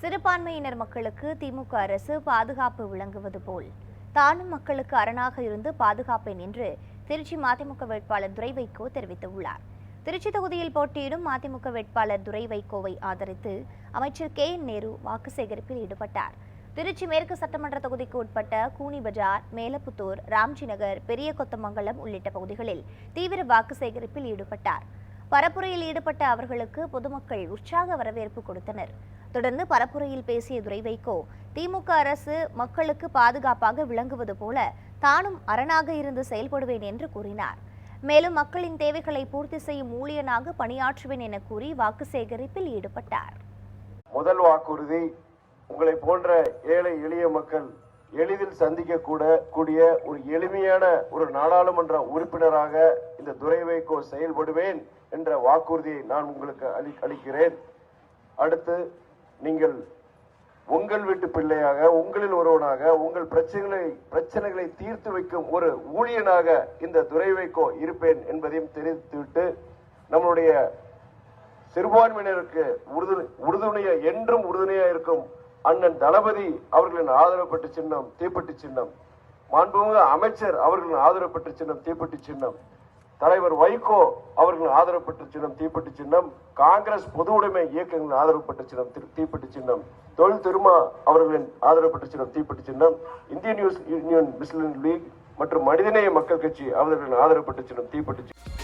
சிறுபான்மையினர் மக்களுக்கு திமுக அரசு பாதுகாப்பு வழங்குவது போல் தானும் மக்களுக்கு அரணாக இருந்து பாதுகாப்பேன் என்று திருச்சி மதிமுக வேட்பாளர் துரை வைகோ தெரிவித்துள்ளார். திருச்சி தொகுதியில் போட்டியிடும் மதிமுக வேட்பாளர் துரை வைகோவை ஆதரித்து அமைச்சர் KN நேரு வாக்கு சேகரிப்பில் ஈடுபட்டார். திருச்சி மேற்கு சட்டமன்ற தொகுதிக்கு உட்பட்ட கூனி பஜார், மேலப்புத்தூர், ராம்ஜி நகர், பெரிய கொத்தமங்கலம் உள்ளிட்ட பகுதிகளில் தீவிர வாக்கு சேகரிப்பில் ஈடுபட்டார். பரப்புரையில் ஈடுபட்ட அவர்களுக்கு பொதுமக்கள் உற்சாக வரவேற்பு கொடுத்தனர். தொடர்ந்து பரப்புரையில் பேசிய துரை வைகோ, திமுக அரசு மக்களுக்கு பாதுகாப்பாக விளங்குவது போல தானும் அரணாக இருந்து செயல்படுவேன் என்று கூறினார். மேலும் மக்களின் தேவைகளை பூர்த்தி செய்யும் ஊழியனாக பணியாற்றுவேன் என கூறி வாக்கு சேகரிப்பில் ஈடுபட்டார். முதல் வாக்குறுதி, உங்களை போன்ற ஏழை எளிய மக்கள் எளிதில் சந்திக்கக்கூடிய ஒரு எளிமையான ஒரு நாடாளுமன்ற உறுப்பினராக இந்த துரை வைகோ செயல்படுவேன் என்ற வாக்குறுதியை நான் உங்களுக்கு அளிக்கிறேன். அடுத்து, நீங்கள் உங்கள் வீட்டு பிள்ளையாக, உங்களில் ஒருவனாக, உங்கள் பிரச்சனைகளை தீர்த்து வைக்கும் ஒரு ஊழியனாக இந்த துரை வைகோ இருப்பேன் என்பதையும் தெரிவித்துவிட்டு, நம்முடைய சிறுபான்மையினருக்கு என்றும் உறுதுணையா இருக்கும் அண்ணன் தளபதி அவர்களின் ஆதரவு பெற்ற சின்னம் தீப்பெட்டி சின்னம், மாண்புமிகு அமைச்சர் அவர்களின் ஆதரவு பெற்ற சின்னம் தீப்பெட்டி சின்னம், தலைவர் வைகோ அவர்களின் ஆதரவு பெற்ற சின்னம் தீப்பெட்டி சின்னம், காங்கிரஸ் பொது உடைமை இயக்கங்களின் ஆதரவு பெற்ற சின்னம் தீப்பெட்டி சின்னம், தொழில் திருமா அவர்களின் ஆதரவு பெற்ற சின்னம் தீப்பெட்டி சின்னம், இந்தியன் யூனியன் முஸ்லிம் லீக் மற்றும் மனிதநேய மக்கள் கட்சி அவர்களின் ஆதரவு பெற்ற சின்னம் தீப்பெட்டி சின்னம்.